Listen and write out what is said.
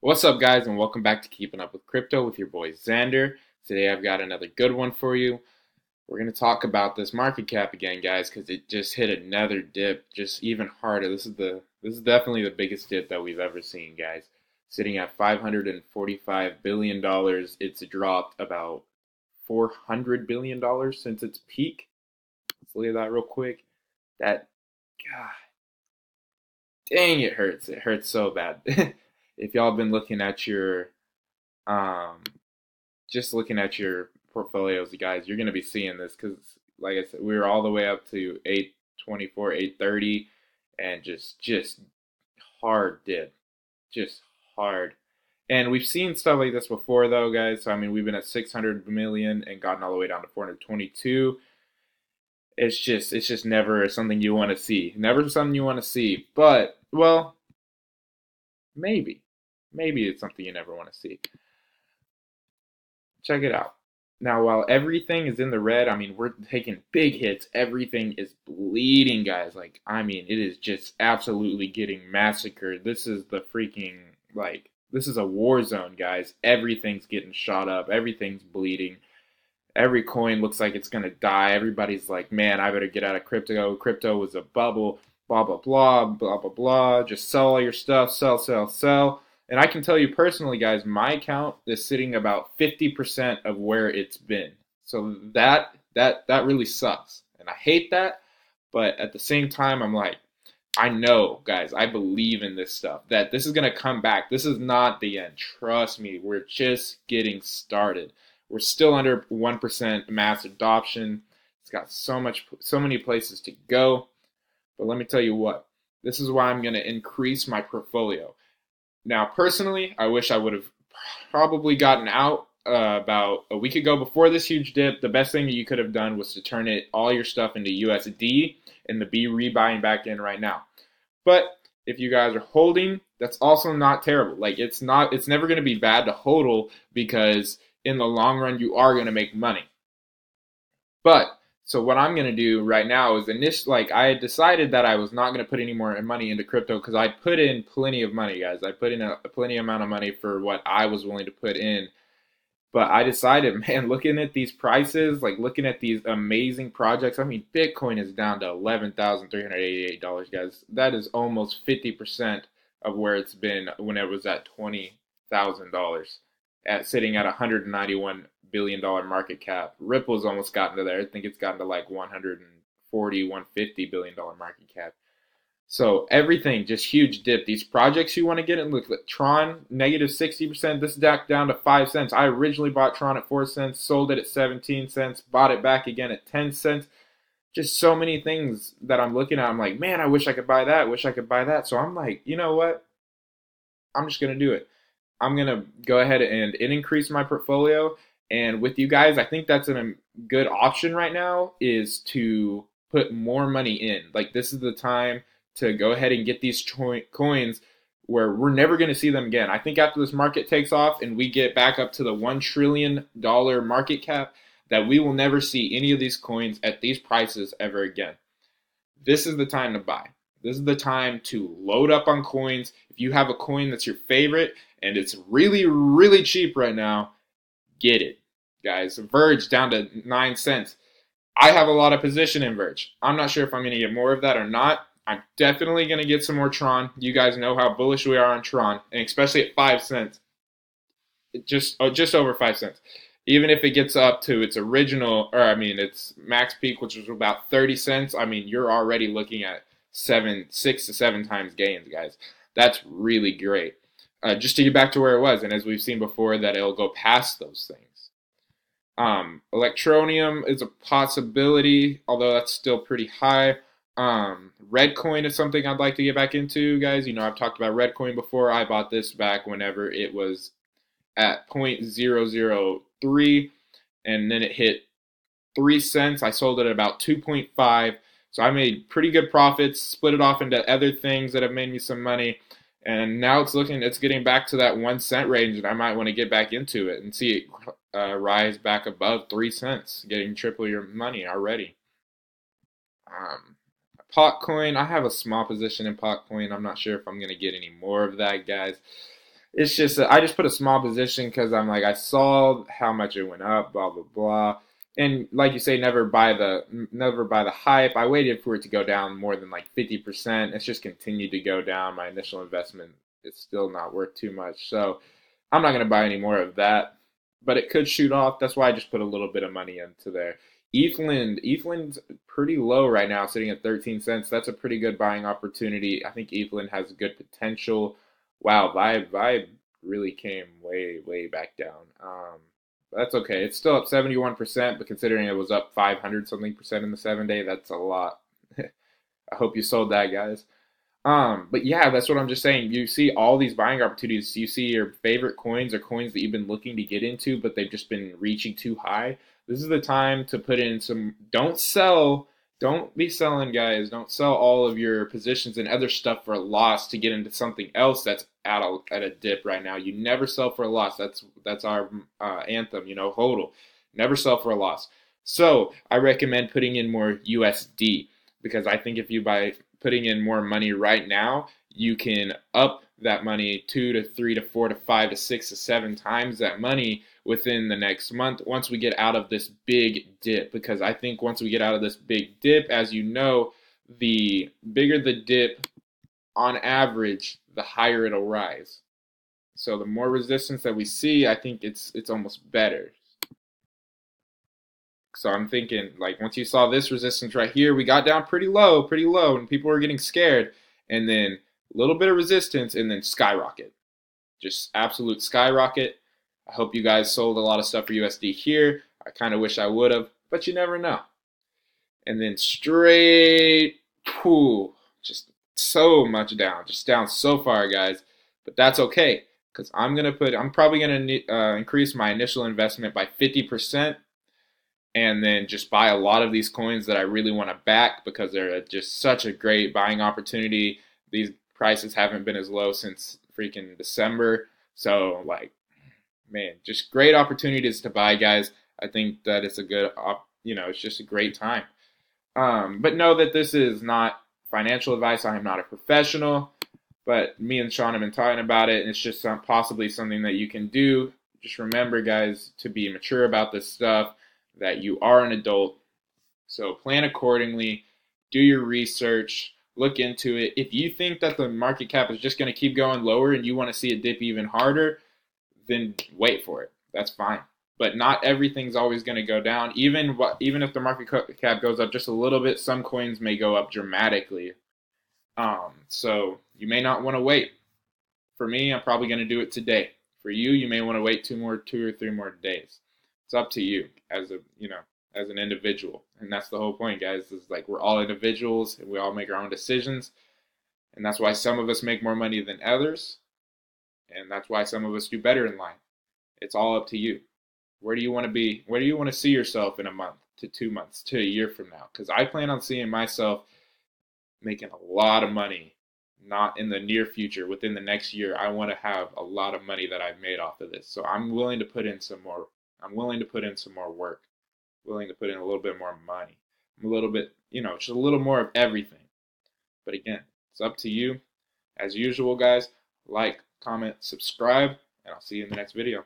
What's up, guys, and welcome back to Keeping Up with Crypto with your boy Xander. Today I've got another good one for you. We're going to talk about this market cap again, guys, because it just hit another dip, just even harder. This is definitely the biggest dip that we've ever seen, guys. Sitting at $545 billion. It's dropped about $400 billion since its peak. Let's look at that real quick. That, God, dang, it hurts. It hurts so bad. If y'all have been looking at your um, just looking at your portfolios, guys, you're going to be seeing this because, like I said, we were all the way up to 824, 830, and just hard dip, just hard. And we've seen stuff like this before, though, guys. So I mean, we've been at 600 million and gotten all the way down to 422. It's just never something you want to see. Never something you want to see. But well, maybe it's something you never want to see. Check it out. Now, while everything is in the red, I mean, we're taking big hits. Everything is bleeding, guys. Like, I mean, it is just absolutely getting massacred. This is the freaking, like, this is a war zone, guys. Everything's getting shot up. Everything's bleeding. Every coin looks like it's going to die. Everybody's like, man, I better get out of crypto. Crypto was a bubble. Blah, blah, blah, blah, blah, blah. Just sell all your stuff. Sell, sell, sell. And I can tell you personally, guys, my account is sitting about 50% of where it's been. So that really sucks. And I hate that, but at the same time I'm like, I know, guys, I believe in this stuff. That this is going to come back. This is not the end. Trust me, we're just getting started. We're still under 1% mass adoption. It's got so many places to go. But let me tell you what. This is why I'm going to increase my portfolio. Now, personally, I wish I would have probably gotten out about a week ago before this huge dip. The best thing that you could have done was to turn all your stuff into USD and to be rebuying back in right now. But if you guys are holding, that's also not terrible. Like it's never going to be bad to hodl because in the long run you are going to make money. But so what I'm gonna do right now is like I had decided that I was not gonna put any more money into crypto because I put in plenty of money, guys. I put in a plenty amount of money for what I was willing to put in. But I decided, man, looking at these prices, like looking at these amazing projects. I mean, Bitcoin is down to $11,388, guys. That is almost 50% of where it's been when it was at $20,000, at sitting at $191 billion market cap. Ripple's almost gotten to there. I think it's gotten to like 140, $150 billion market cap. So everything just huge dip. These projects you want to get in, look at Tron negative 60%. This is down to 5 cents. I originally bought Tron at 4 cents, sold it at 17 cents, bought it back again at 10 cents. Just so many things that I'm looking at. I'm like, man, I wish I could buy that. Wish I could buy that. So I'm like, you know what? I'm just gonna do it. I'm gonna go ahead and increase my portfolio. And with you guys, I think that's a good option right now is to put more money in. Like this is the time to go ahead and get these coins where we're never going to see them again. I think after this market takes off and we get back up to the $1 trillion market cap, that we will never see any of these coins at these prices ever again. This is the time to buy. This is the time to load up on coins. If you have a coin that's your favorite and it's really, really cheap right now, get it, guys. Verge down to 9 cents. I have a lot of position in Verge. I'm not sure if I'm going to get more of that or not. I'm definitely going to get some more Tron. You guys know how bullish we are on Tron, and especially at 5 cents. Just over 5 cents. Even if it gets up to its original, or I mean, its max peak, which was about 30 cents, I mean, you're already looking at 6 to 7 times gains, guys. That's really great. Just to get back to where it was, and as we've seen before, that it'll go past those things. Electroneum is a possibility, although that's still pretty high. Redcoin is something I'd like to get back into, guys. You know, I've talked about Redcoin before. I bought this back whenever it was at 0.003, and then it hit 3 cents. I sold it at about 2.5. So I made pretty good profits, split it off into other things that have made me some money. And now it's getting back to that 1 cent range, and I might want to get back into it and see it rise back above 3 cents, getting triple your money already. Um, Potcoin, I have a small position in Potcoin. I'm not sure if I'm going to get any more of that, guys. It's just I just put a small position because I'm like I saw how much it went up, blah blah blah, and like you say, never buy the hype. I waited for it to go down more than like 50%. It's just continued to go down. My initial investment is still not worth too much, so I'm not gonna buy any more of that. But it could shoot off. That's why I just put a little bit of money into there. Ethelin's pretty low right now, sitting at 13 cents. That's a pretty good buying opportunity. I think Ethelin has good potential. Wow, Vibe really came way back down. That's okay. It's still up 71%, but considering it was up 500 something percent in the 7 day, that's a lot. I hope you sold that, guys. But yeah, that's what I'm just saying. You see all these buying opportunities. You see your favorite coins or coins that you've been looking to get into, but they've just been reaching too high. This is the time to put in some. Don't sell. Don't be selling, guys. Don't sell all of your positions and other stuff for a loss to get into something else that's at a dip right now. You never sell for a loss. That's our anthem. HODL. Never sell for a loss. So I recommend putting in more USD because I think if you buy putting in more money right now, you can up that money 2 to 3 to 4 to 5 to 6 to 7 times that money within the next month once we get out of this big dip. Because I think once we get out of this big dip, as you know, the bigger the dip on average, the higher it'll rise. So the more resistance that we see, I think it's almost better. So I'm thinking, like, once you saw this resistance right here, we got down pretty low, and people were getting scared. And then a little bit of resistance, and then skyrocket. Just absolute skyrocket. I hope you guys sold a lot of stuff for USD here. I kind of wish I would have, but you never know. And then straight, just so much down. Just down so far, guys. But that's okay, because I'm probably going to increase my initial investment by 50%. And then just buy a lot of these coins that I really want to back because they're just such a great buying opportunity. These prices haven't been as low since freaking December. So, like, man, just great opportunities to buy, guys. I think that it's a it's just a great time. But know that this is not financial advice. I am not a professional, but me and Sean have been talking about it, and it's just possibly something that you can do. Just remember, guys, to be mature about this stuff, that you are an adult. So plan accordingly, do your research, look into it. If you think that the market cap is just going to keep going lower and you want to see it dip even harder, then wait for it. That's fine. But not everything's always going to go down. Even if the market cap goes up just a little bit, some coins may go up dramatically. So you may not want to wait. For me, I'm probably going to do it today. For you, you may want to wait 2 or 3 more days. It's up to you as an individual. And that's the whole point, guys, is like we're all individuals and we all make our own decisions. And that's why some of us make more money than others. And that's why some of us do better in life. It's all up to you. Where do you want to be? Where do you want to see yourself in a month to 2 months to a year from now? Because I plan on seeing myself making a lot of money, not in the near future. Within the next year, I want to have a lot of money that I've made off of this. So I'm willing to put in some more. I'm willing to put in some more work. Willing to put in a little bit more money. I'm a little bit, just a little more of everything. But again, it's up to you. As usual, guys, like, comment, subscribe, and I'll see you in the next video.